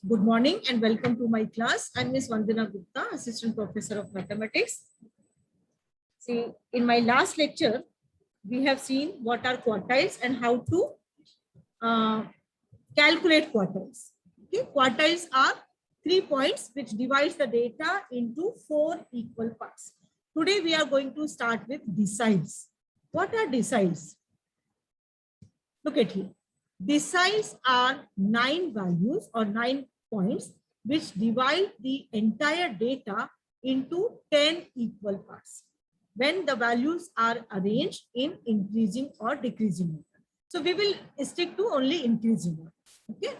Good morning and welcome to my class. I'm Ms. Vandana Gupta, Assistant Professor of Mathematics. See, in my last lecture, we have seen what are quartiles and how to calculate quartiles. Okay, quartiles are 3 points which divides the data into 4 equal parts. Today we are going to start with deciles. What are deciles? Look at here. Deciles are 9 values or 9 points which divide the entire data into 10 equal parts when the values are arranged in increasing or decreasing order. So we will stick to only increasing order. Okay.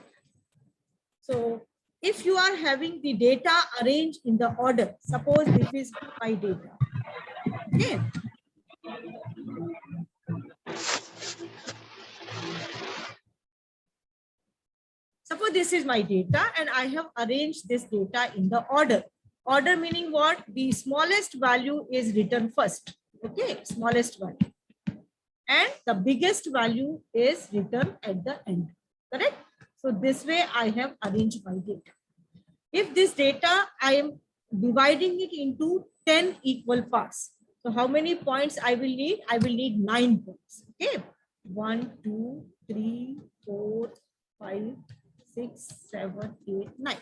So if you are having the data arranged in the order, suppose this is my data. Okay. Suppose this is my data and I have arranged this data in the order. Order meaning what? The smallest value is written first. Okay, smallest value. And the biggest value is written at the end. Correct? So this way I have arranged my data. If this data, I am dividing it into 10 equal parts. So how many points I will need? I will need 9 points. Okay. 1, 2, 3, 4, 5, 6, 7, 8, 9.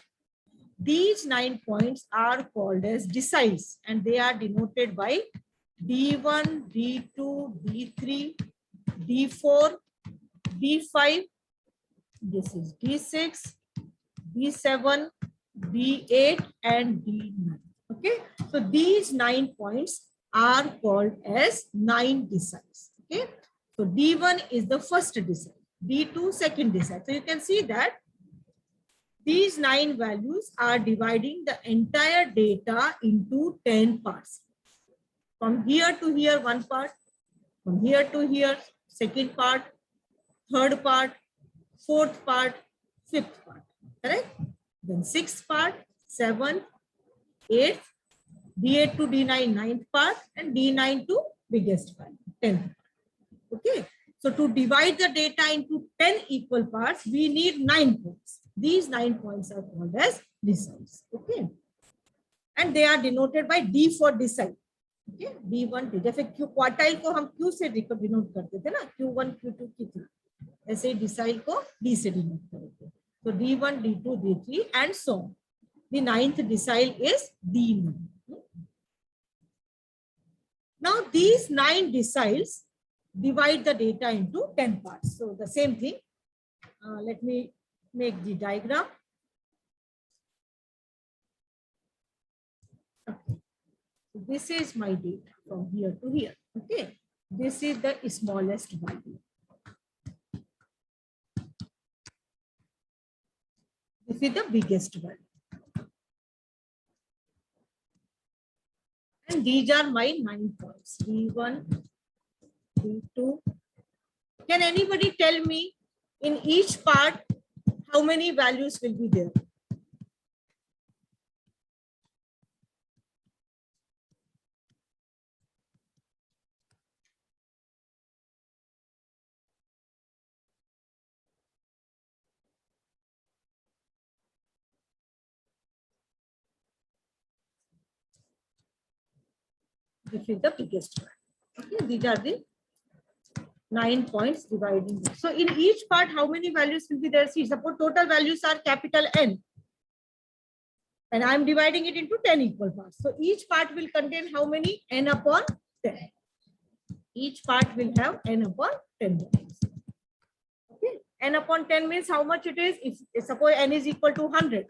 These 9 points are called as deciles and they are denoted by D1, D2, D3, D4, D5. This is D6, D7, D8 and D9. Okay. So these 9 points are called as 9 deciles. Okay. So D1 is the first decile, D2 second decile. So you can see that these 9 values are dividing the entire data into 10 parts. From here to here, 1 part. From here to here, second part, third part, fourth part, fifth part. Correct? Then sixth part, seventh, eighth, D8 to D9, ninth part, and D9 to biggest part, 10th. Okay. So to divide the data into 10 equal parts, we need 9 points. These 9 points are called as deciles. Okay. And they are denoted by D for decile. Okay. D1, D. जैसे quartile को हम Q से denote करते थे ना, Q1, Q2, Q3. ऐसे decile को D से डिनोट करते. So D1, D2, D3 and so on. The 9th decile is D9. Now these 9 deciles divide the data into 10 parts. So the same thing. Let me make the diagram. Okay. So this is my data from here to here. Okay. This is the smallest value. This is the biggest value. And these are my 9 points. D1, D2. Can anybody tell me in each part how many values will be there? This is the biggest one. Okay, these are the 9 points dividing. So in each part, how many values will be there? See, suppose total values are capital N. And I'm dividing it into 10 equal parts. So each part will contain how many? N upon 10. Each part will have N upon 10 values. Okay. N upon 10 means how much it is? If suppose N is equal to 100.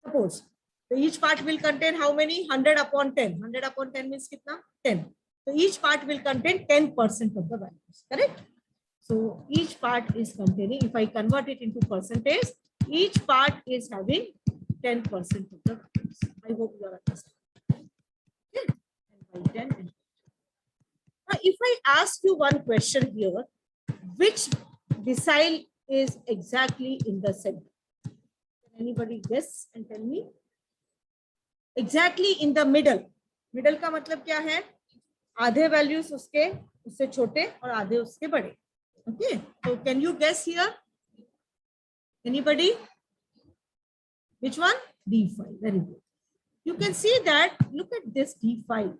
Suppose. So each part will contain how many? 100 upon 10. 100 upon 10 means kitna? 10. So each part will contain 10% of the values. Correct? So each part is containing, if I convert it into percentage, each part is having 10% of the values. I hope you are understanding. Okay. And by 10. Now, if I ask you one question here, which decile is exactly in the center? Can anybody guess and tell me? Exactly in the middle. Middle का मतलब क्या है? आधे values उससे छोटे और आधे उसके बड़े. Okay. So can you guess here? Anybody? Which one? D5. Very good. You can see that, look at this D5.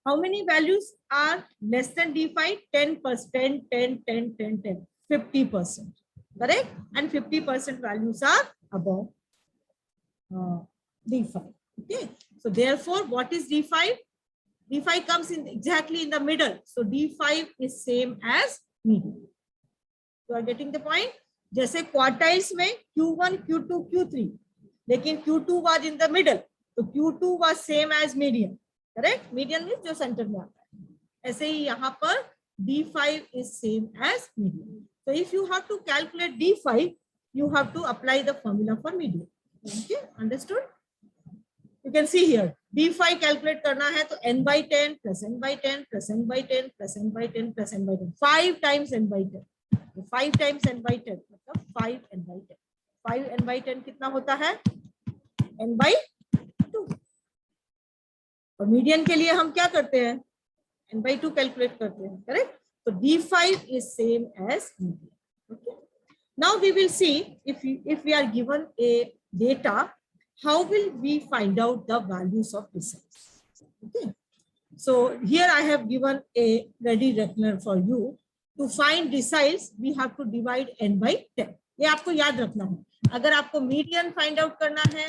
How many values are less than D5? 10%, 10, 10, 10, 10, 50%. Correct? And 50% values are above D5. Okay. So therefore, what is D5? D5 comes in exactly in the middle. So D5 is same as median. You are getting the point? जैसे quartiles में Q1, Q2, Q3, लेकिन Q2 was in the middle, तो Q2 was same as median. Correct? Median means जो centre में आता है. ऐसे ही यहाँ पर D5 is same as median. So if you have to calculate D5, you have to apply the formula for median. Okay, understood? You can see here D5 calculate करना है तो n by 10 plus n by 10 plus n by 10 plus n by 10 plus n by 10. 5 times n by 10. तो 5 times n by 10 मतलब 5 n by 10. 5 n by 10 कितना होता है? n by 2. और median के लिए हम क्या करते हैं? n by 2 कैलकुलेट करते हैं. करेक्ट? तो D5 is same as median. Okay. Now we will see if we are given a data, how will we find out the values of deciles? Okay. So here I have given a ready reckoner for you. To find deciles, we have to divide n by 10. ये आपको याद रखना है. अगर आपको median find out करना है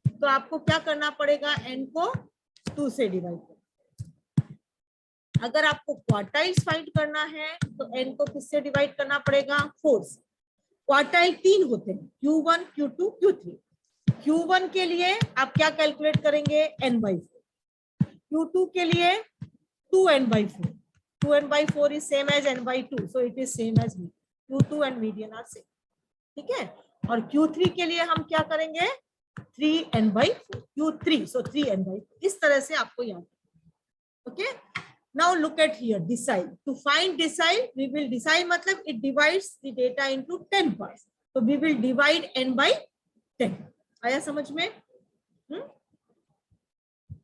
तो आपको क्या करना पड़ेगा? n को 2 से डिवाइड करना. अगर आपको क्वार्टाइल्स फाइंड करना है तो n को किससे डिवाइड करना पड़ेगा? 4 से. क्वार्टाइल 3 होते हैं, Q1, Q2, Q3. Q1 के लिए आप क्या कैलकुलेट करेंगे? n by 4. Q2 के लिए 2n by 4. 2n by 4 is same as n by 2, so it is same as median. Q2 and median are same. ठीक है? और Q3 के लिए हम क्या करेंगे? 3n by 4. Q3, so 3n by 4. इस तरह से आपको याद. Okay? Now look at here, decile. To find decile, we will decile मतलब it divides the data into 10 parts. So we will divide n by 10. आया समझ में?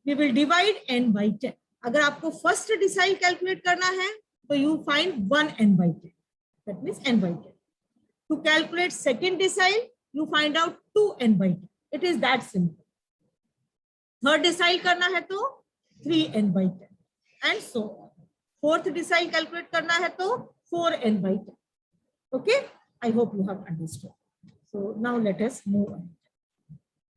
We will divide n by 10. अगर आपको फर्स्ट डिसाइल कैलकुलेट करना है तो you find 1n by 10. That means n by 10. To calculate second decile, you find out 2n by 10. It is that simple. Third decile करना है तो 3n by 10. And so on. Fourth decile calculate करना है तो 4n by 10. Okay? I hope you have understood. So now let us move on.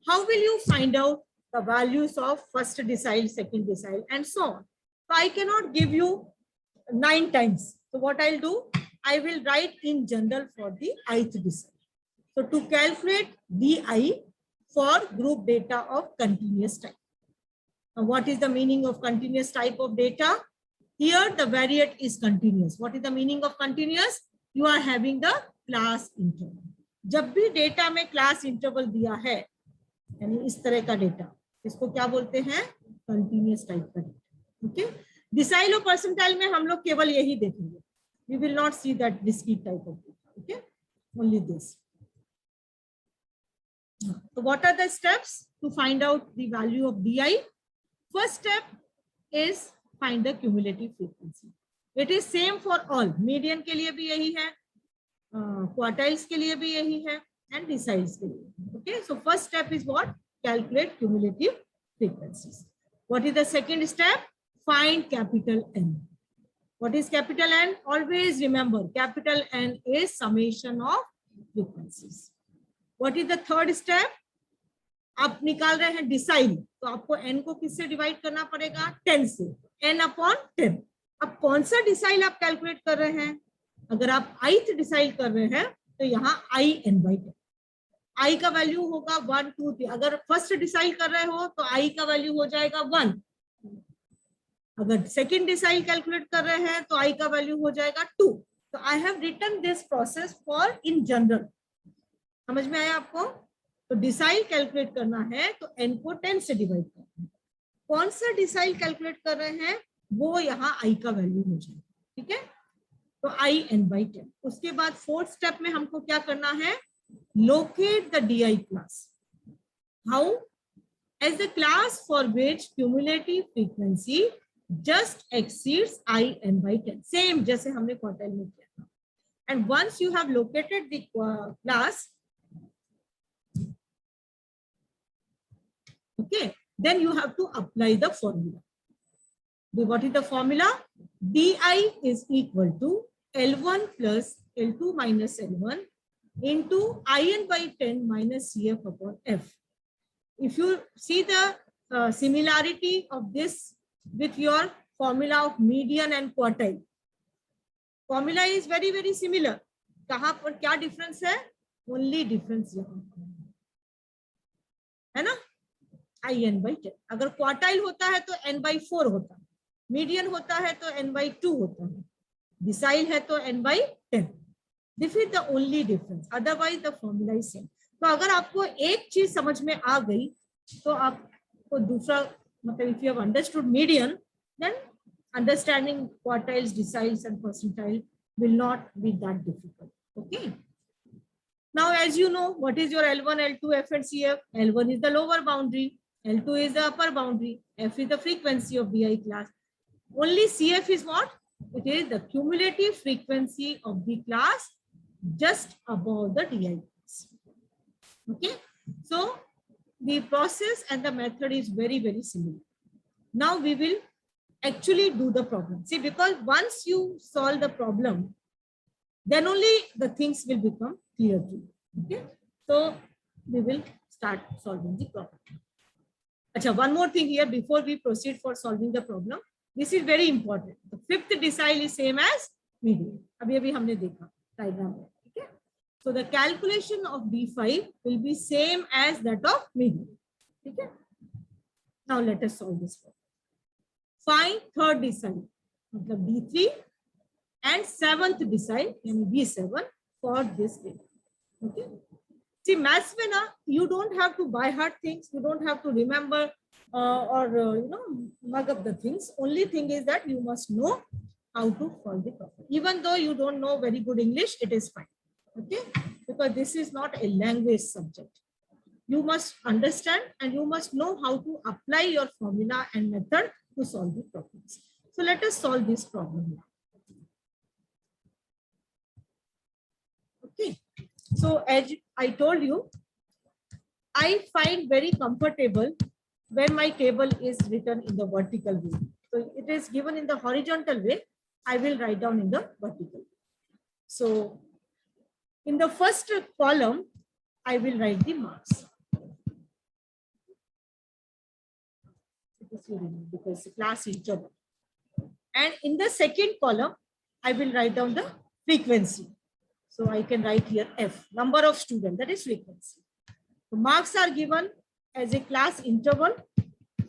How will you find out the values of first decile, second decile, and so on? So I cannot give you 9 times. So what I'll do, I will write in general for the ith decile. So to calculate DI for group data of continuous type. Now what is the meaning of continuous type of data? Here the variate is continuous. What is the meaning of continuous? You are having the class interval. जब भी data में class interval दिया है, यानी इस तरह का data, इसको क्या बोलते हैं? कंटिन्यूअस टाइप का डेटा. ओके. डिसाइल और परसेंटाइल में हम लोग केवल यही देखेंगे. We will not see that discrete type of data. Okay, only this. So what are the steps to find out the value of DI? First step is find the cumulative frequency. It is same for all. Median के लिए भी यही है, quartiles के लिए भी यही है, and deciles के लिए. Okay, so first step is what? Calculate cumulative frequencies. What is the second step? Find capital N. What is capital N? Always remember, capital N is summation of frequencies. What is the third step? आप निकाल रहे हैं decile, तो आपको n को किससे divide करना पड़ेगा? 10 से. n upon 10. अब कौन सा डिसाइल आप कैलकुलेट कर रहे हैं? अगर आप ith डिसाइल कर रहे हैं तो यहाँ i n by 10. i का वैल्यू होगा 1, 2, 3. अगर फर्स्ट डिसाइल कर रहे हो तो i का वैल्यू हो जाएगा 1. अगर सेकेंड डिसाइल कैलकुलेट कर रहे हैं तो i का वैल्यू हो जाएगा 2. तो I have written this process for in general. समझ में आया आपको? तो डिसाइल कैलकुलेट करना है तो n को 10 से डिवाइड करना है. कौन सा डिसाइल कैलकुलेट कर रहे हैं वो यहाँ i का वैल्यू हो जाएगा. ठीक है, तो i n by 10. उसके बाद फोर्थ स्टेप में हमको क्या करना है? Locate the DI class. How? As the class for which cumulative frequency just exceeds i n by 10. Same जैसे हमने क्वार्टाइल में किया था. And once you have located the class, Okay, then you have to apply the formula. What is the formula? Di is equal to L1 plus L2 minus L1 into In by 10 minus Cf upon F. If you see the similarity of this with your formula of median and quartile, formula is very very similar. कहाँ पर क्या difference है? Only difference यहाँ है ना, In by 10. अगर quartile होता है तो n by 4 होता है, मीडियन होता है तो n by 2 होता है, डिसाइल है तो n by 10. This is the only difference, otherwise the formula is same. तो अगर आपको एक चीज समझ में आ गई तो आपको दूसरा मतलब if you have understood median then understanding quartiles, deciles and percentile will not be that difficult. Okay. Now, as you know, what is your L1, L2, F and CF? L1 is the lower boundary, L2 is the upper boundary, F is the frequency of BI class. Only CF is what? It is the cumulative frequency of the class just above the DI class. Okay. So, the process and the method is very, very similar. Now, we will actually do the problem. See, because once you solve the problem, then only the things will become clear to you. Okay, so we will start solving the problem. Achha, one more thing here before we proceed for solving the problem. This is very important. The fifth decile is same as median. अभी हमने देखा diagram में. Okay, so the calculation of D5 will be same as that of median. Okay, now let us solve this problem. Find third decile, मतलब D3 and seventh decile, यानी D7 for this data. Okay. See, maths में ना, you don't have to buy hard things, you don't have to remember mug up the things. Only thing is that you must know how to solve the problem. Even though you don't know very good English, it is fine. Okay, because this is not a language subject. You must understand and you must know how to apply your formula and method to solve the problems. So let us solve this problem now. Okay. So as I told you, I find very comfortable when my table is written in the vertical way. So it is given in the horizontal way. I will write down in the vertical. So in the first column, I will write the marks. Because the class is double. And in the second column, I will write down the frequency. So I can write here F, number of students, that is frequency. So marks are given as a class interval.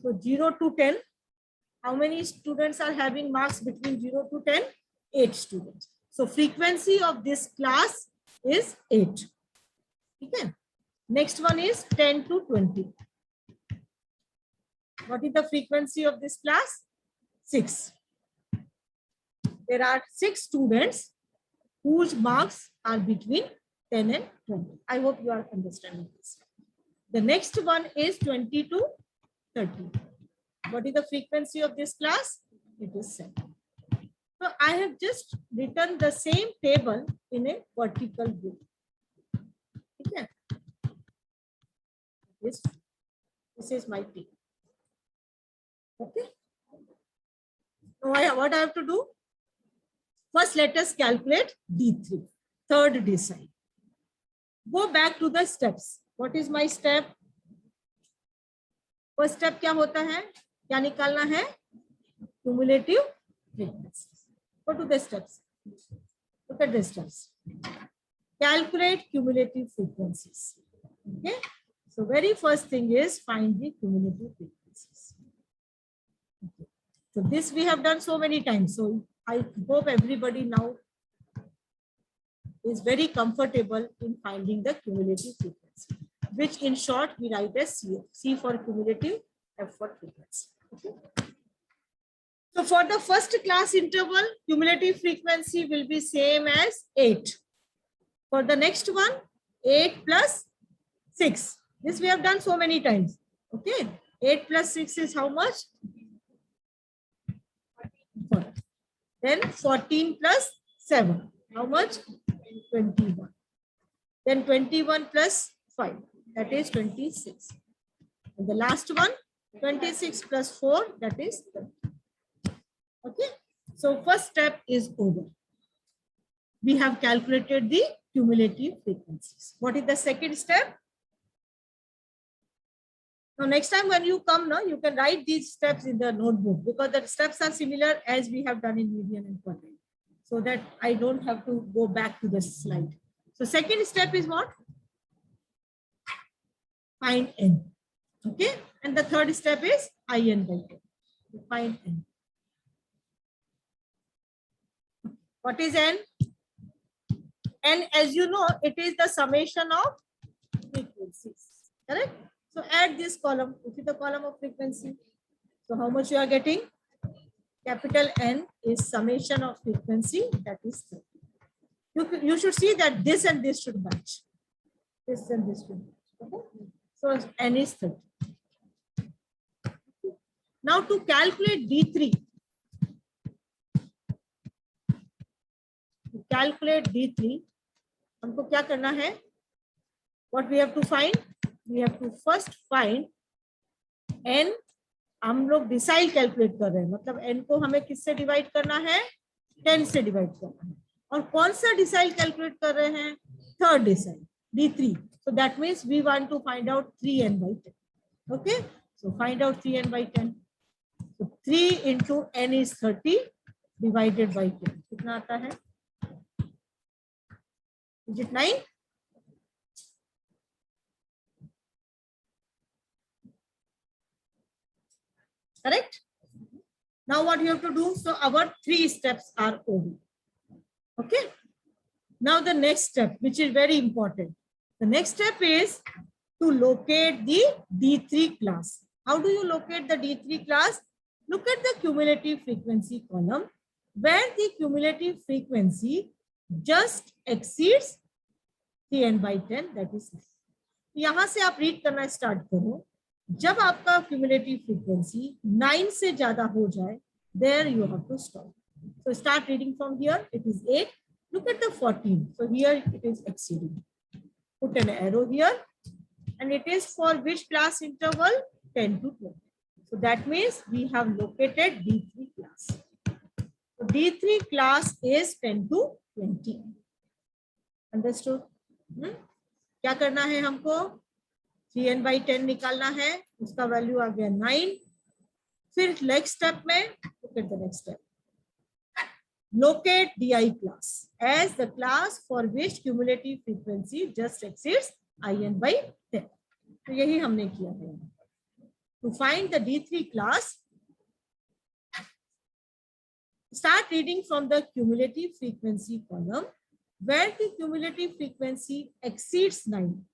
So 0 to 10. How many students are having marks between 0 to 10? 8 students. So frequency of this class is 8. Okay. Next one is 10 to 20. What is the frequency of this class? 6. There are 6 students whose marks are between 10 and 20. I hope you are understanding this. The next one is 20 to 30. What is the frequency of this class? It is 7. So I have just written the same table in a vertical way. Okay. This is my table. Okay. Now what I have to do? First, let us calculate D3, third decile. Go back to the steps. What is my step? First step क्या होता है? क्या निकालना है? Cumulative frequencies. Go to the steps. Look at the steps. Calculate cumulative frequencies. Okay. So very first thing is find the cumulative frequencies. Okay. So this we have done so many times. So I hope everybody now is very comfortable in finding the cumulative frequency, which in short we write as C. C for cumulative, F for frequency. Okay. So for the first class interval, cumulative frequency will be same as 8. For the next one, 8 plus 6. This we have done so many times. Okay. 8 plus 6 is how much? 14. Then 14 plus 7. How much? 21. Then 21 plus 5. That is 26. And the last one, 26 plus 4, that is 30. Okay. So first step is over. We have calculated the cumulative frequencies. What is the second step? Now, next time when you come, now you can write these steps in the notebook, because the steps are similar as we have done in median and quadrant, so that I don't have to go back to the slide. So second step is what? Find n. Okay. And the third step is in by 10. Find n. What is n? N, as you know, it is the summation of frequencies. Correct? So add this column. This is the column of frequency. So how much you are getting? Capital N is summation of frequency, that is 30. You should see that this and this should match. This and this should match. Okay? So N is 30. Now to calculate D3. To calculate D3, हमको क्या करना है? What we have to find? We have to first find n. हम लोग decile calculate कर रहे हैं, मतलब n को हमें किससे डिवाइड करना है? 10 से डिवाइड करना है. और कौन सा डिसाइल कैलकुलेट कर रहे हैं? Third decile, D3. So that means we want to find out 3n by 10. Okay, so find out 3n by 10. So 3 into n is 30 divided by 10. कितना आता है? Is it 9? Correct? Now what you have to do? So our 3 steps are over. Okay. Now the next step, which is very important. The next step is to locate the D3 class. How do you locate the D3 class? Look at the cumulative frequency column, where the cumulative frequency just exceeds 3n by 10, that is 9. यहाँ से आप read करना start करो. जब आपका cumulative frequency 9 से ज्यादा हो जाए, there you have to stop. So start reading from here. It is 8. Look at the 14. So here it is exceeding. Put an arrow here, and it is for which class interval? 10 to 20. So that means we have located D3 class. So D3 class is 10 to 20. Understood? क्या करना है हमको? 3n by 10 निकालना है, उसका value आ गया 9. फिर next step में, look at the next step. Locate DI class as the class for which cumulative frequency just exceeds in by 10. तो यही हमने किया है. To find the D3 class, start reading from the cumulative frequency column, where the cumulative frequency exceeds 9.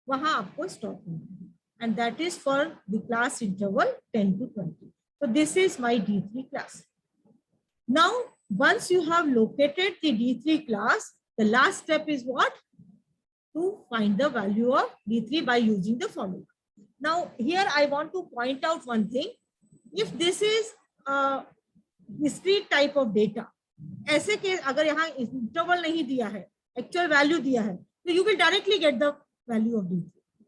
वहां आपको stop करना है, and that is for the class interval 10 to 20. So this is my D3 class. Now, once you have located the D3 class, the last step is what? To find the value of D3 by using the formula. Now, here I want to point out one thing. If this is a discrete type of data, ऐसे के अगर यहाँ interval नहीं दिया है, actual value दिया है, तो you will directly get the value of D3.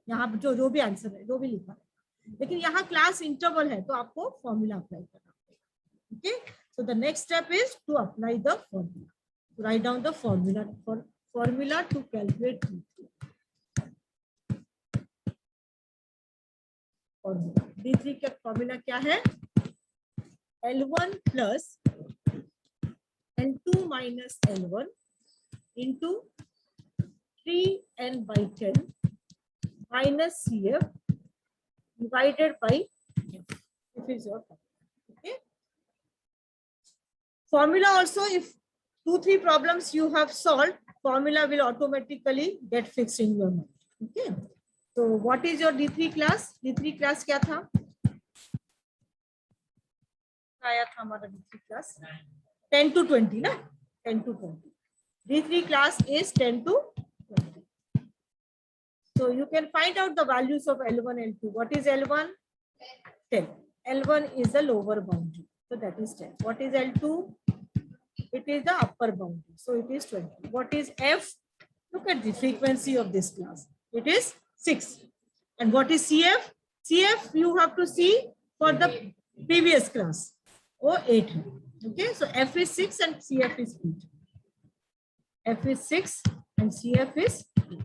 यहाँ जो भी आंसर है, जो भी लिखा है. लेकिन यहाँ क्लास इंटरवल है, तो आपको फॉर्मूला अप्लाई करना है. Okay? So the next step is to apply the formula. Write down the formula to calculate D3. Formula. D3 का formula क्या है? L1 plus L2 minus L1 into 3n by 10 minus CF divided by F. This is your formula. Okay. Formula also, if 2-3 problems you have solved, formula will automatically get fixed in your mind. Okay. So what is your D3 class? D3 class क्या था? आया था हमारा D3 class 10 to 20 ना? 10 to 20. D3 class is 10 to 20. So you can find out the values of L1, L2. What is L1? 10. L1 is the lower boundary. So that is 10. What is L2? It is the upper boundary. So it is 20. What is F? Look at the frequency of this class. It is 6. And what is CF? CF you have to see for the previous class. वो 8 है. Okay, so F is 6 and CF is 8. F is 6 and CF is 8.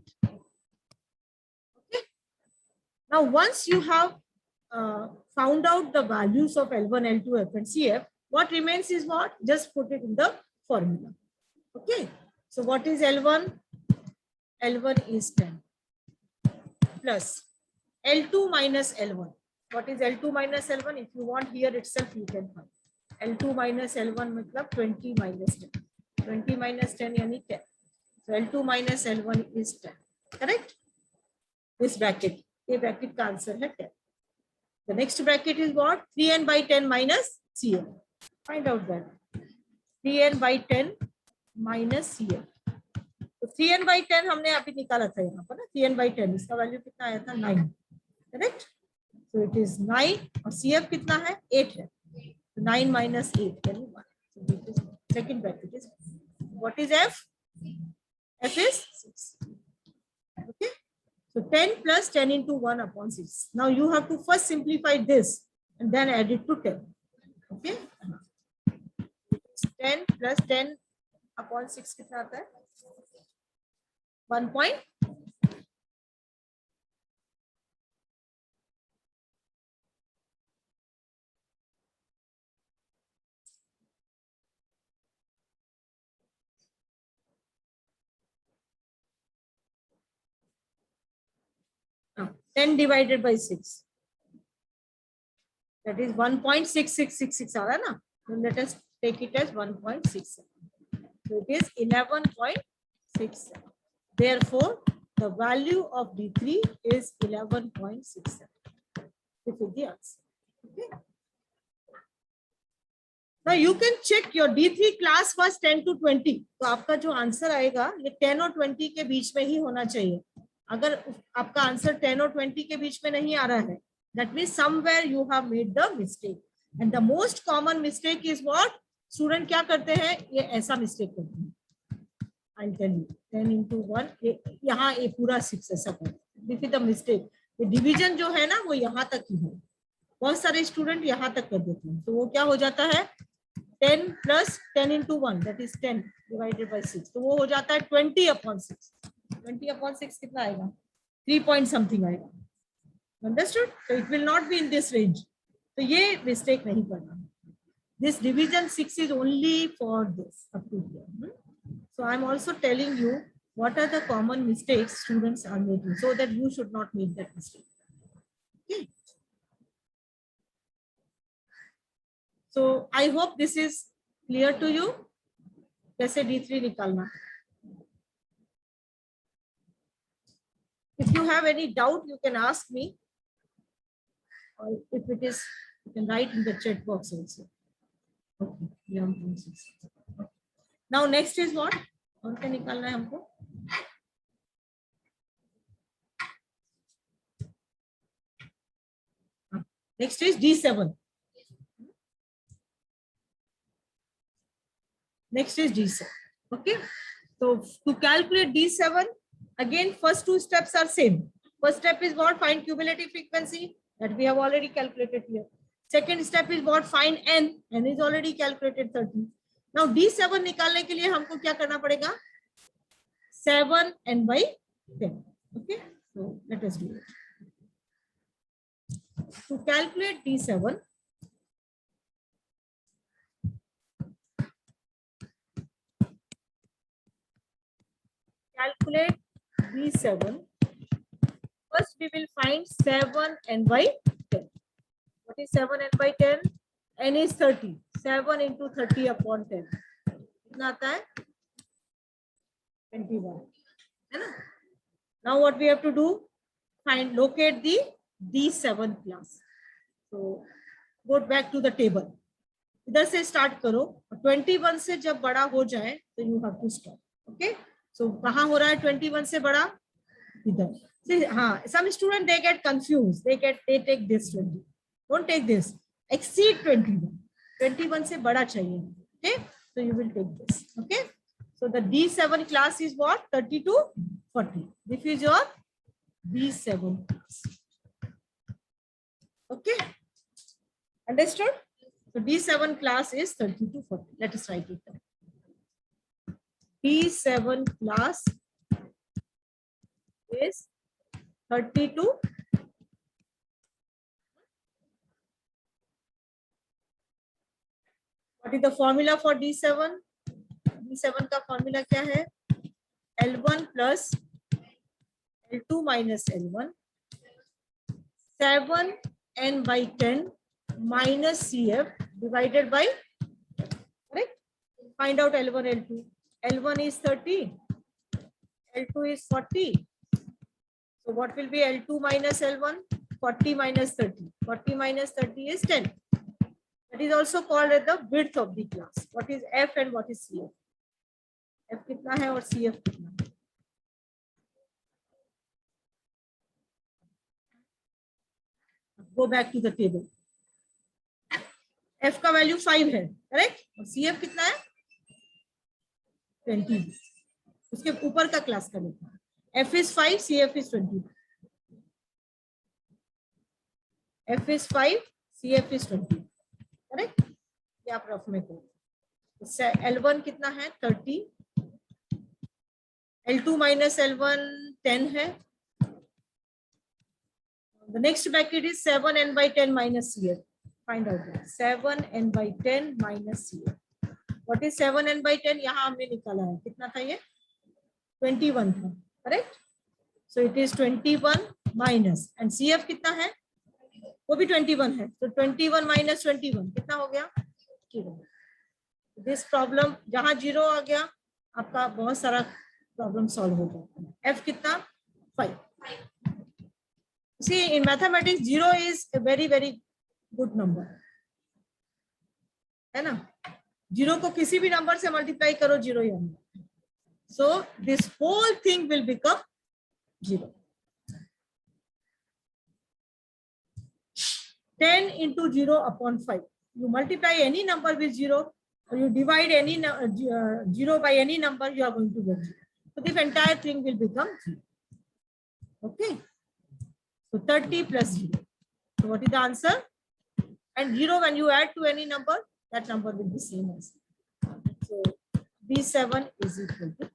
Okay. Now once you have found out the values of L1, L2, F and CF, what remains is what? Just put it in the formula. Okay. So what is L1? L1 is 10 plus L2 minus L1. What is L2 minus L1? If you want here itself, you can find. L2 minus L1 मतलब 20 minus 10. 20 minus 10 यानी 10. So L2 minus L1 is 10. Correct? This bracket. ये bracket का answer है 10. The next bracket is what? 3n by 10 minus CF. Find out that. 3n by 10 minus CF. तो 3n by 10 हमने अभी निकाला था यहाँ पर ना. 3n by 10 इसका वैल्यू कितना आया था? 9. करेक्ट? So it is 9 और CF कितना है? 8 है. So 9 minus 8 can be 1. So this is second bracket is. What is F? F is 6. Okay. So 10 plus 10 into 1 upon 6. Now you have to first simplify this and then add it to 10. Okay. 10 plus 10 upon 6 कितना आता है? 1 point. No, 10 divided by 6. That is 1.6666 आ रहा है ना? So let us take it as 1.67. So it is 11.67. Therefore, the value of D3 is 11.67. This is the answer. Okay. Now you can check your D3 class was 10 to 20. तो आपका जो answer आएगा ये 10 और 20 के बीच में ही होना चाहिए. अगर आपका आंसर 10 और 20 के बीच में नहीं आ रहा है, that means somewhere you have made the mistake. And the most common mistake is what? Student क्या करते हैं? ये ऐसा mistake करते हैं. I'll tell you. 10 into 1. यहाँ ये पूरा 6 ऐसा करते हैं. This is the mistake. ये division जो है ना वो यहाँ तक ही है. बहुत सारे स्टूडेंट यहाँ तक कर देते हैं. तो वो क्या हो जाता है? 10 plus 10 into 1. That is 10 divided by 6. तो वो हो जाता है 20 upon 6. 20 upon 6 कितना आएगा? 3 point something आएगा. Understood? So it will not be in this range. तो ये mistake नहीं करना. This division 6 is only for this up to here. So I am also telling you what are the common mistakes students are making so that you should not make that mistake. Okay. So I hope this is clear to you. कैसे D3 निकालना? If you have any doubt, you can ask me. Or if it is, you can write in the chat box also. Okay. Now next is what? और क्या निकालना है हमको? Next is D7. Next is D7. Okay. So to calculate D7, again, first two steps are same. First step is what? Find cumulative frequency that we have already calculated here. Second step is what? Find N. N is already calculated 30. Now D7 निकालने के लिए हमको क्या करना पड़ेगा? 7 n by 10. Okay. So let us do it. To calculate D7, calculate D7. First, we will find 7 n by 10. What is 7 n by 10? N is 30. 7 into 30 upon 10. कितना आता है? 21. है ना? Now what we have to do? Find, locate the D7 class. So go back to the table. इधर से start करो. 21 से जब बड़ा हो जाए तो you have to stop. Okay? So कहाँ हो रहा है 21 से बड़ा? इधर. See, हाँ, some student they get confused. They take this 20. Don't take this. Exceed 21. 21 से बड़ा चाहिए. Okay? So you will take this. Okay? So the D7 class is what? 30 to 40. This is your D7 class. Okay, understood? So D7 class is 30 to 40. Let us write it down. D7 class is 30 to 40. What is the formula for D7? D7 का formula क्या है? L1 plus L2 minus L1, 7n by 10 minus CF divided by, correct? Find out L1, L2. L1 is 30, L2 is 40. So what will be L2 minus L1? 40 minus 30. 40 minus 30 is 10. That is also called as the width of the class. What is F and what is CF? F कितना है और CF कितना है? Go back to the table. F का value 5 है, correct? और CF कितना है? 20. उसके ऊपर का क्लास का लिखा है. F is 5, CF is 20. F is 5, CF is 20. Correct? ये आप रफ में करो. L1 कितना है? 30. L2 minus L1 10 है. The next bracket is 7n by 10 minus CF. Find out that. 7n by 10 minus CF. What is 7n by 10? यहाँ हमने निकाला है. कितना था ये? 21 था. Correct? So it is 21 minus. And CF कितना है? वो भी 21 है. So 21 minus 21 कितना हो गया? 0. This problem जहाँ 0 आ गया, आपका बहुत सारा प्रॉब्लम सॉल्व हो जाता है. F कितना? 5. See, in mathematics 0 is a very good number, है ना? 0 को किसी भी नंबर से मल्टीप्लाई करो, 0 ही आएगा. So this whole thing will become 0. 10 into 0 upon 5. You multiply any number with 0, or you divide any 0 by any number, you are going to get 0. So this entire thing will become 0. Okay. So 30 plus 0. So what is the answer? And 0 when you add to any number, that number will be same as. So B7 is equal to.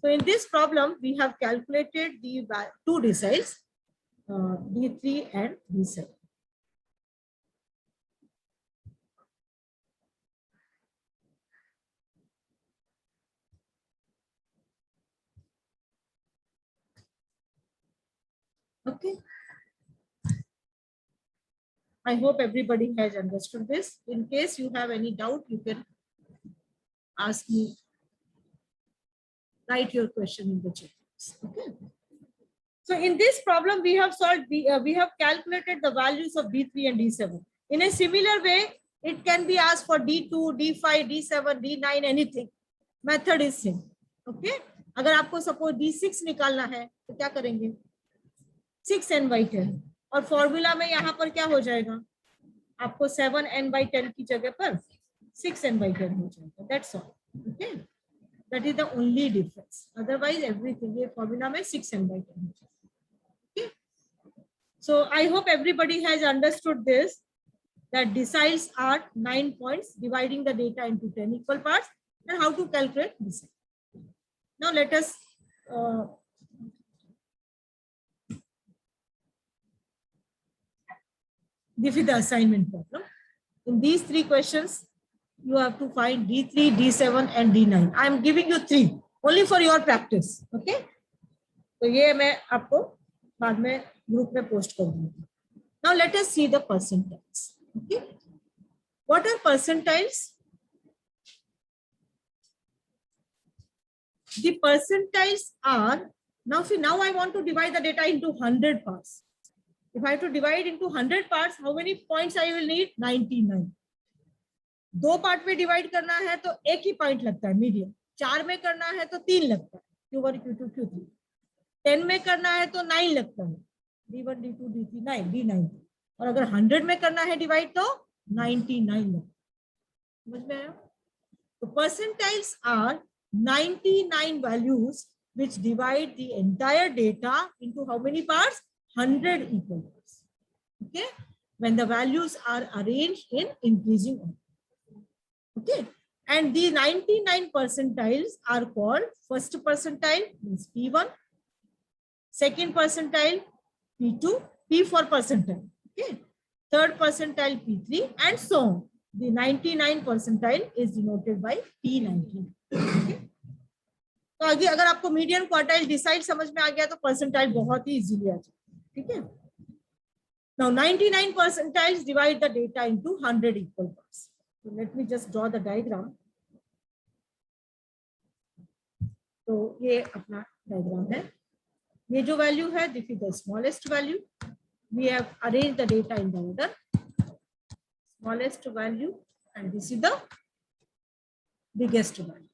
So in this problem, we have calculated the two deciles, D3 and D7. Okay. I hope everybody has understood this. In case you have any doubt, you can ask me. Write your question in the chat box. Okay. So in this problem, we have solved we have calculated the values of D3 and D7. In a similar way, it can be asked for D2, D5, D7, D9, anything. Method is same. Okay. अगर आपको suppose D6 निकालना है, तो क्या करेंगे? 6n by 10. और formula में यहाँ पर क्या हो जाएगा? आपको 7n by 10 की जगह पर 6n by 10 हो जाएगा. That's all. Okay. That is the only difference. Otherwise, everything ये फॉर्मूला में 6n by 10 हो जाएगा. Okay. So I hope everybody has understood this. That deciles are 9 points, dividing the data into 10 equal parts, and how to calculate this. Now let us this is the assignment problem. In these three questions, you have to find D3, D7, and D9. I am giving you 3 only for your practice. Okay? तो ये मैं आपको बाद में group में post कर दूंगी. Now let us see the percentiles. Okay? What are percentiles? The percentiles are, now see, now I want to divide the data into 100 parts. If I have to divide into 100 parts, how many points I will need? 99. 2 part में divide करना है तो 1 ही point लगता है medium. 4 में करना है तो 3 लगता है, Q1, Q2, Q3. 10 में करना है तो 9 लगता है, D1, D2, D3, 9, D9. और अगर 100 में करना है डिवाइड तो 99 लगता है. समझ में आया? तो percentiles are 99 values which divide the entire data into how many parts? 100 equal parts. Okay, when the values are arranged in increasing order. Okay, and the 99 percentiles are called first percentile means P1, second percentile P2, P for percentile. Okay, third percentile P3 and so on. The 99 percentile is denoted by P19. Okay? तो आगे अगर आपको median quartile decide समझ में आ गया तो percentile बहुत ही easily आ जाए. ठीक है. Now 99 percentiles divide the data into 100 equal parts. So let me just draw the diagram. तो ये अपना डायग्राम है. ये जो वैल्यू है this is the smallest value. We have arranged the data in the order. Smallest value and this is the biggest value.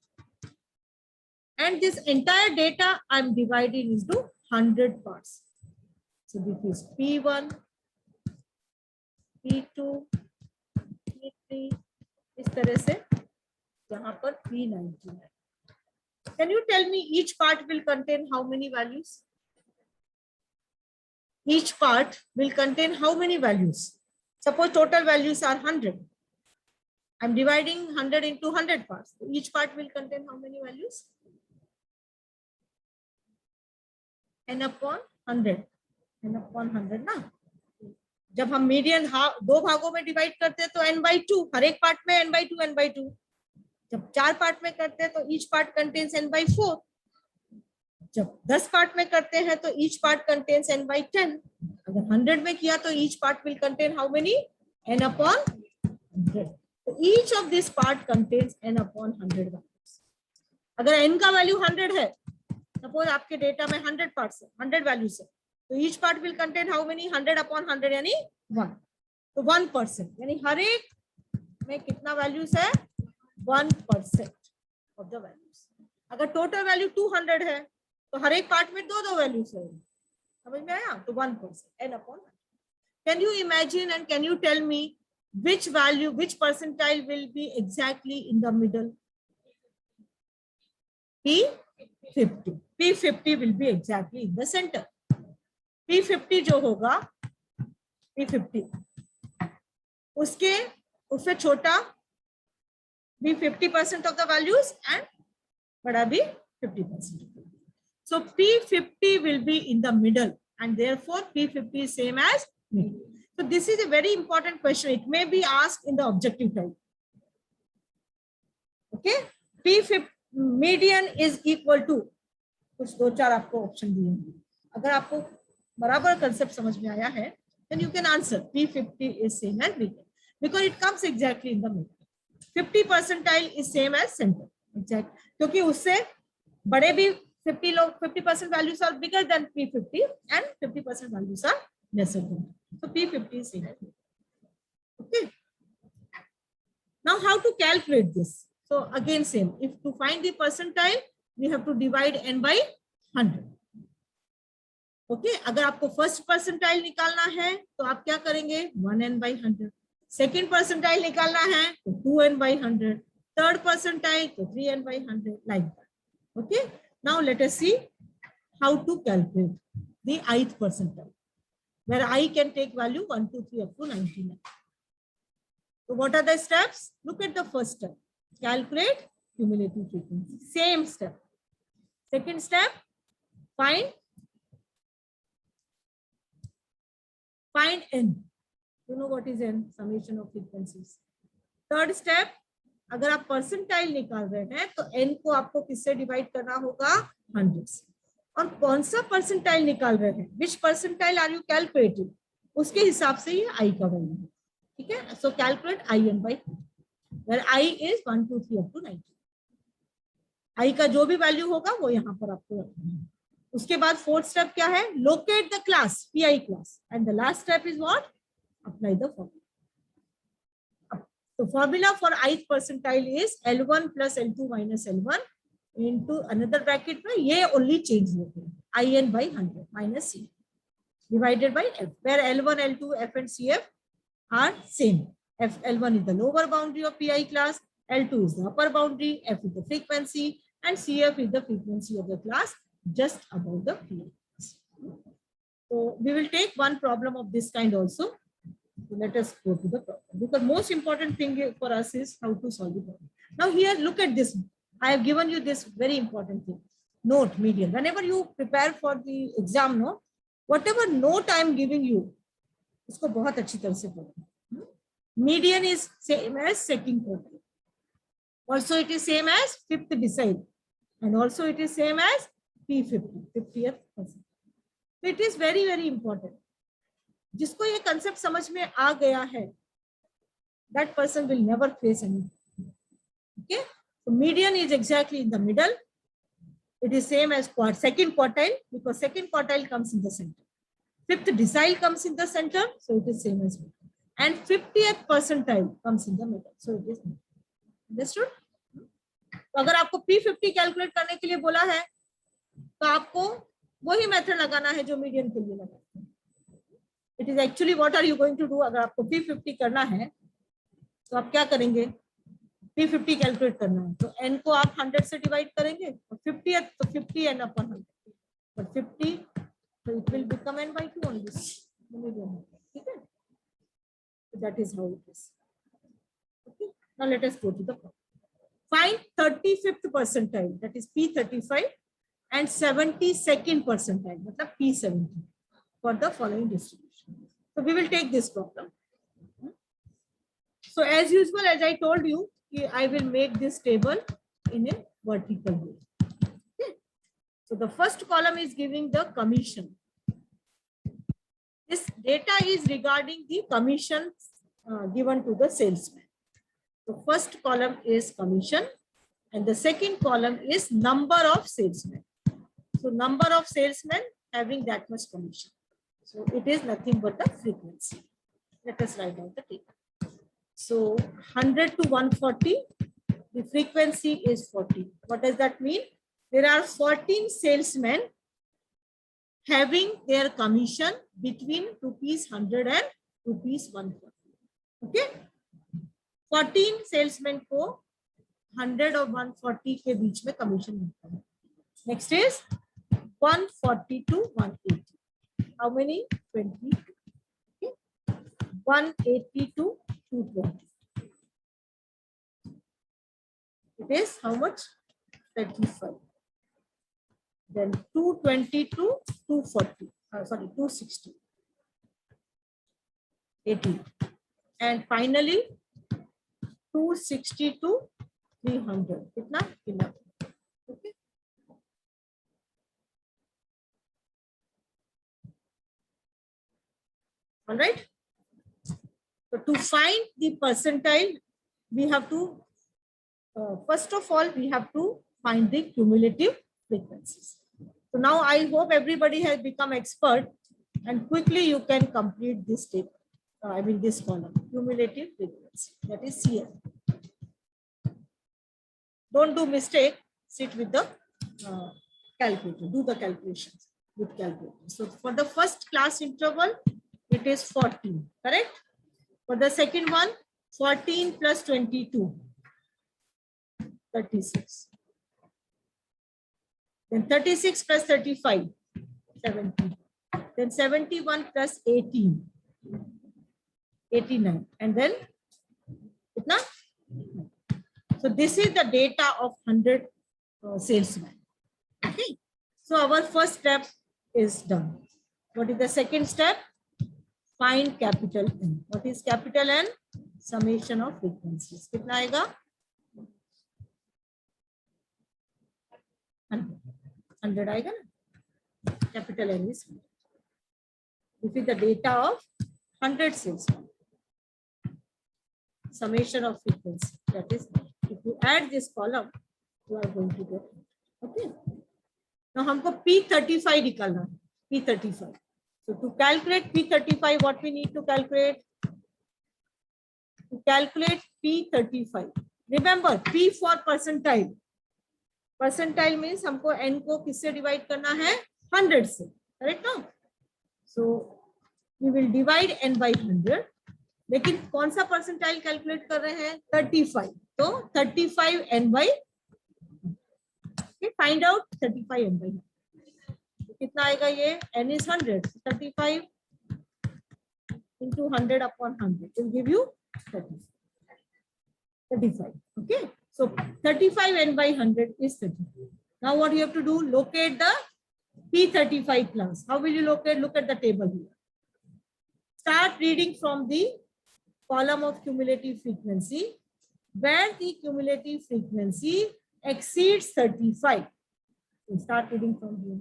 And this entire data I'm dividing into 100 parts. So this is P1, P2, P3, इस तरह से यहाँ पर P19 है. Can you tell me each part will contain how many values? Each part will contain how many values? Suppose total values are 100. I'm dividing 100 into 100 parts. So each part will contain how many values? N upon 100. N upon 100 ना. जब हम median दो भागों में divide करते हैं तो n/2. हर एक पार्ट में n/2 n/2. जब 4 पार्ट में करते हैं तो ईच पार्ट कंटेन्स n/4. जब 10 पार्ट में करते हैं तो ईच पार्ट कंटेन्स n/10. अगर 100 में किया तो each part will contain how many? n upon 100. तो each of this part contains n upon 100 values. अगर n का वैल्यू 100 है, सपोज आपके डेटा में 100 पार्ट्स है, 100 वैल्यूज है, तो each part will contain how many? 100 upon 100 यानी 1. तो 1%, यानी हर एक में कितना वैल्यूज है? 1% ऑफ द वैल्यूज. अगर टोटल वैल्यू 200 है तो हर एक पार्ट में दो वैल्यूज है. समझ में आया? तो 1% n upon 100. Can you imagine and can you tell me which value, which percentile will be exactly in the middle? P50. P50 will be exactly in the center. P50 जो होगा, P50 उससे छोटा भी 50% of the values and बड़ा भी 50%. So P50 will be in the middle and therefore P50 is same as middle. So this is a very important question. It may be asked in the objective type. Okay, P50 median is equal to कुछ 2-4 आपको option दिए हैं. अगर आपको बराबर concept समझ में आया है then you can answer P50 is same as median because it comes exactly in the middle. 50 percentile is same as center. Exact. क्योंकि उससे बड़े भी 50% values are bigger than P50 and 50% values are lesser than. So P50 is same. Okay. Now how to calculate this? So again same. If to find the percentile, we have to divide n by 100. Okay. अगर आपको first percentile निकालना है तो आप क्या करेंगे? 1n by 100. Second percentile निकालना है तो 2n by 100. Third percentile तो 3n by 100 like that. Okay. Now let us see how to calculate the ith percentile, where I can take value 1, 2, 3 up to 99. So what are the steps? Look at the first step. Calculate cumulative frequency. Same step. Second step, find n. You know what is n? Summation of frequencies. Third step, अगर आप percentile निकाल रहे हैं तो n को आपको किससे divide करना होगा? 100 से. और कौन सा परसेंटाइल निकाल रहे हैं? विच परसेंटाइल आर यू कैलकुलेटिंग? उसके हिसाब से ये i का वैल्यू है. ठीक है. सो calculate in by 2, where i is 1, 2, 3 up to 90. i का जो भी वैल्यू होगा वो यहाँ पर आपको रखना है. उसके बाद फोर्थ स्टेप क्या है? Locate the class, pi class. And the last step is what? Apply the formula. The formula for ith percentile is L1 plus L2 minus L1 into another bracket में ये only change होते हैं in by 100 minus C divided by F, where L1, L2, F and CF are same. L1 is the lower boundary of pi class, L2 is the upper boundary, F is the frequency, and CF is the frequency of the class just above the pi. So we will take one problem of this kind also. Let us go to the problem, because most important thing for us is how to solve the problem. Now here, look at this. I have given you this very important thing. Note, median. Whenever you prepare for the exam, no, whatever note I am giving you, उसको बहुत अच्छी तरह से पढ़ो. Median is same as second quartile. Also, it is same as fifth decile, and also it is same as P50, 50th percent. So it is very, very important. जिसको ये concept समझ में आ गया है, that person will never face anything. Okay, so median is exactly in the middle. It is same as second quartile, because second quartile comes in the center. Fifth decile comes in the center, so it is same as middle. And 50th percentile comes in the middle, so it is middle. Understood? तो अगर आपको P50 calculate करने के लिए बोला है, तो आपको वही मेथड लगाना है जो मीडियन के लिए लगाना है. It is actually what are you going to do? अगर आपको P50 करना है, तो आप क्या करेंगे? P50 कैलकुलेट करना है, तो n को आप 100 से डिवाइड करेंगे, और 50th तो 50 n upon 100, but 50, so it will become n by 2 only. ठीक है? So that is how it is. Okay. Now let us go to the problem. Find 35th percentile, that is P35, and 72nd percentile, मतलब P70, for the following distribution. So we will take this problem. So as usual, as I told you, I will make this table in a vertical way. Okay. So the first column is giving the commission. This data is regarding the commission given to the salesman. The first column is commission, and the second column is number of salesmen. So number of salesmen having that much commission. So it is nothing but the frequency. Let us write down the table. So 100 to 140, the frequency is 40. What does that mean? There are 14 salesmen having their commission between ₹100 and ₹140. Okay? 14 salesmen को 100 और 140 के बीच में commission मिलता है. Next is 140 to 180. How many? 20. Okay. 180 to 220. It is how much? 35. Then 220 to 240. Sorry, 260. 80. And finally 260 to 300. कितना? 11. Okay. All right. So to find the percentile, we have to first of all we have to find the cumulative frequencies. So now I hope everybody has become expert, and quickly you can complete this table. I mean this column, cumulative frequency, that is CF. Don't do mistake, sit with the calculator, do the calculations with calculator. So for the first class interval, it is 14, correct? For the second one, 14 plus 22, 36. Then 36 plus 35, 70. Then 71 plus 18, 89. And then, itna? So this is the data of 100 salesmen. Okay. So our first step is done. What is the second step? Find capital N. What is capital N? Summation of frequencies. कितना आएगा? 100 आएगा ना? Capital N is 100. This is the data of 100 salesmen. Summation of frequency. That is, if you add this column, you are going to get it. Okay. Now हमको P35 निकालना है. P35. So to calculate P35, what we need to calculate? To calculate P35. Remember, P for percentile. Percentile means हमको n को किससे divide करना है? 100 से. Correct now? So we will divide n by 100. लेकिन कौन सा percentile calculate कर रहे हैं? 35. तो 35 n by. Okay, find out 35 n by. कितना आएगा ये? n is 100. 35 into 100 upon 100 will give you 35. Okay, so 35 n by 100 is 35. Now what you have to do, locate the P35 class. How will you locate? Look at the table here. Start reading from the column of cumulative frequency where the cumulative frequency exceeds 35. So start reading from here.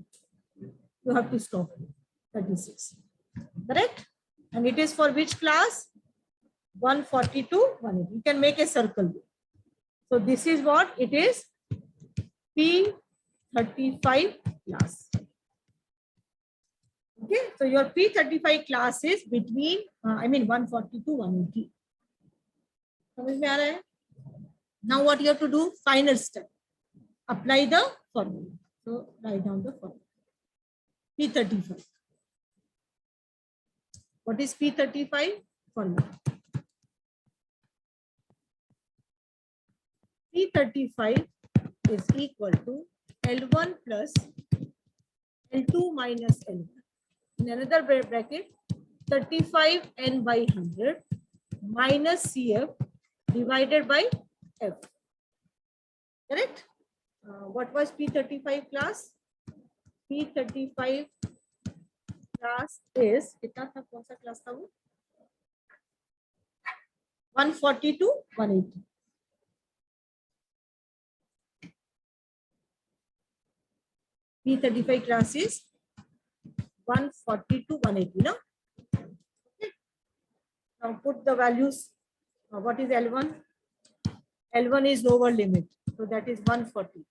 You have to stop 36. Correct? And it is for which class? 140 to 180. You can make a circle. So this is what it is. P35 class. Okay, so your P35 class is between 140 to 180. समझ में आ रहा है? Now what you have to do? Final step. Apply the formula. So write down the formula. P35. What is P35 formula? P35 is equal to L1 plus L2 minus L1. In another bracket, 35 n by 100 minus CF divided by F. Correct? What was P35 class? P35 class is, कितना था, कौन सा class था वो? 140 to 180. P35 class is 140 to 180, no? Okay. Now put the values. What is L1? L1 is lower limit, so that is 140.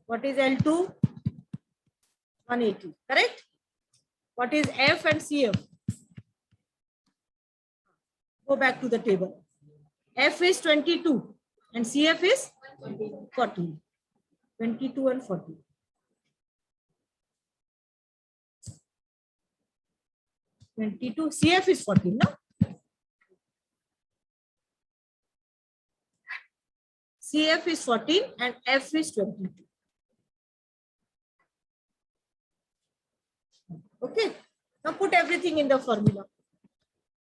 What is L2? 180, correct? What is F and CF? Go back to the table. F is 22 and CF is 40. 22 and 40. CF is 14, no? CF is 14 and F is 22. Okay, now put everything in the formula.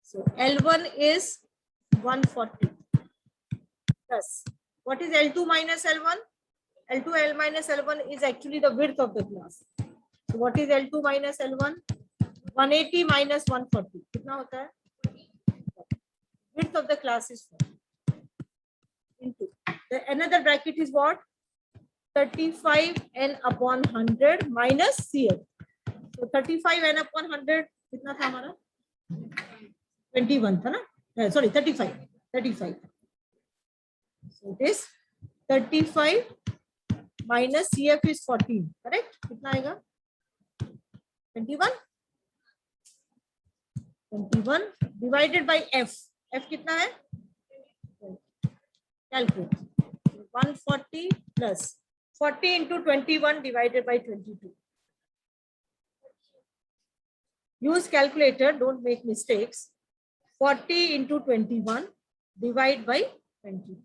So L1 is 140 plus, what is L2 minus L1? L2 L minus L1 is actually the width of the class. So what is L2 minus L1? 180 minus 140. कितना होता है? Width of the class is 4. Into another bracket is what? 35 n upon 100 minus CF. So 35 n upon 100 कितना था हमारा? 21 था ना? Sorry, 35. 35. So it is 35 minus CF is 14. Correct? कितना आएगा? 21. 21 divided by F. F कितना है? Calculate. 140 plus 40 into 21 divided by 22. Use calculator, don't make mistakes. 40 into 21 divide by 22.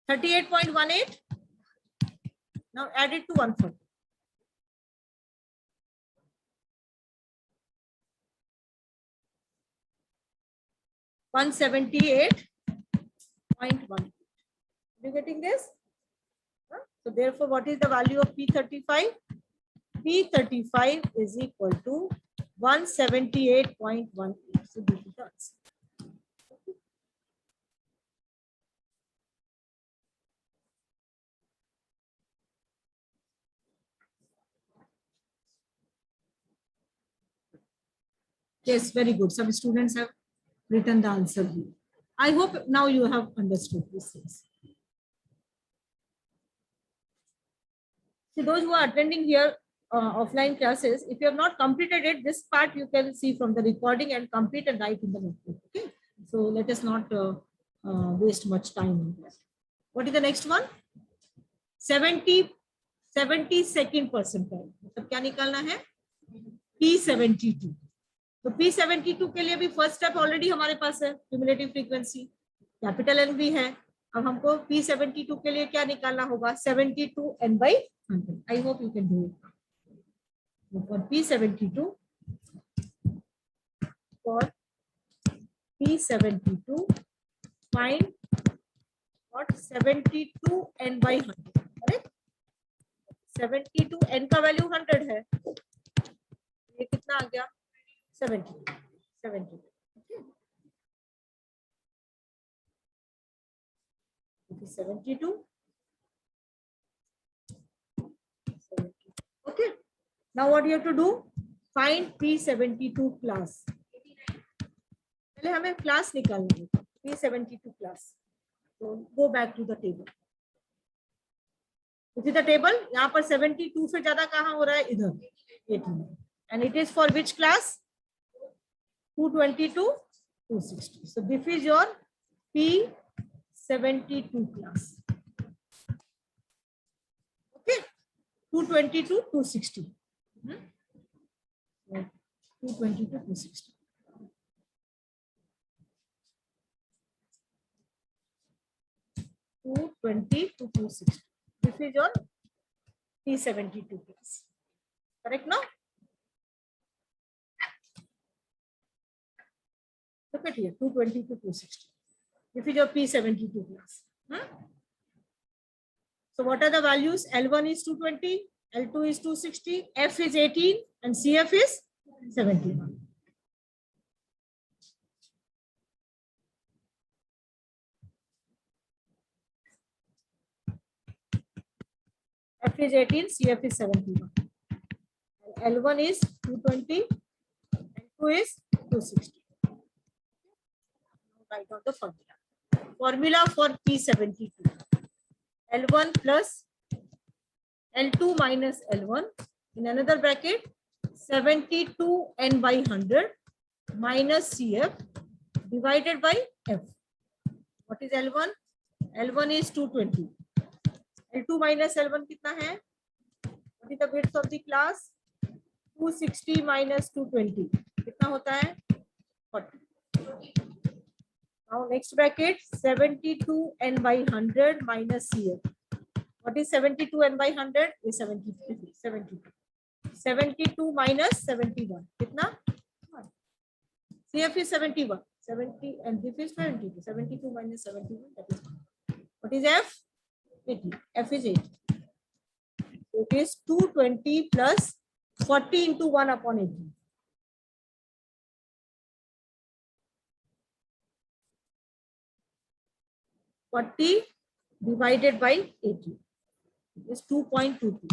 38.18. Now add it to 140. 178.1. Are you getting this? So therefore, what is the value of P35? P35 is equal to 178.18. So this is the answer. Yes, very good. Some students have written the answer here. I hope now you have understood these things. So those who are attending here offline classes, if you have not completed it, this part you can see from the recording and complete and write in the notebook. Okay, so let us not waste much time on that. What is the next one? 72nd percentile. मतलब क्या निकालना है? P72. तो P72 के लिए भी first step already हमारे पास है, क्यूमुलेटिव फ्रीक्वेंसी कैपिटल N भी है. अब हमको P72 के लिए क्या निकालना होगा? 72 n by 100. I hope you can do it. For P72, for P72, find what 72 n by 100, correct? 72 n का वैल्यू 100 है, ये कितना आ गया 72, 72. Okay, 72. Okay. Now what you have to do? Find P72 class. पहले हमें क्लास निकालना है P72 class. So go back to the table. This is the table. यहाँ पर 72 से ज्यादा कहाँ हो रहा है? इधर 18. And it is for which class? 220 to 260. So this is your P72 class. Okay, 220 to 260. 220 to 260. To 260. This is your P72 class. Correct now? Look at here, 220 to 260. This is your P72 class. So what are the values? L1 is 220, L2 is 260, F is 18, and CF is 71. F is 18, CF is 71. And L1 is 220, L2 is 260. Write down the formula. Formula for P72. L1 plus L2 minus L1 in another bracket 72 n by 100 minus CF divided by F. What is L1? L1 is 220. L2 minus L1 कितना है? What is the width of the class? 260 minus 220 कितना होता है? 40. Now next bracket 72 n by 100 minus CF. What is 72 n by 100? Is 72. 72 minus 71 कितना? CF is 71. 70 and this is 72. 72 minus 71, that is 1. What is F? 80. F is 80. It is 220 plus 40 into 1 upon 80. 40 divided by 80 is 2.22.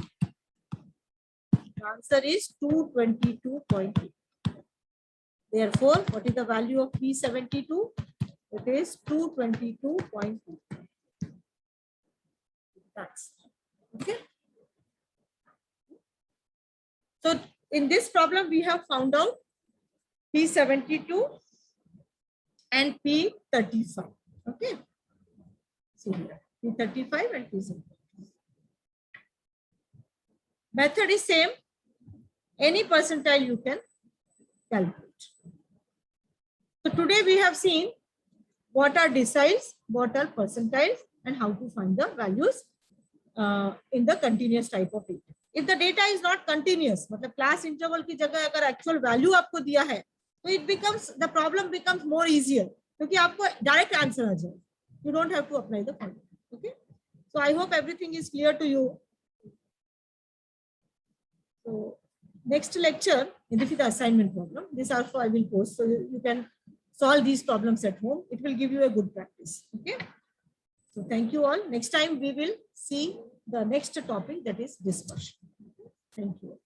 The answer is 222.8. Therefore, what is the value of P72? It is 222.2. That's okay. So in this problem, we have found out P72 and P35. Okay. See here, P35 and P72. Method is same. Any percentile you can calculate. So today we have seen what are deciles, what are percentiles, and how to find the values in the continuous type of data. If the data is not continuous, मतलब class interval की जगह अगर actual value आपको दिया है, तो it becomes, the problem becomes more easier, क्योंकि आपको direct answer आ जाए. You don't have to apply the formula. Okay. So I hope everything is clear to you. So next lecture, this is the assignment problem. This also I will post, so you can solve these problems at home. It will give you a good practice. Okay. So thank you all. Next time we will see the next topic, that is dispersion. Thank you.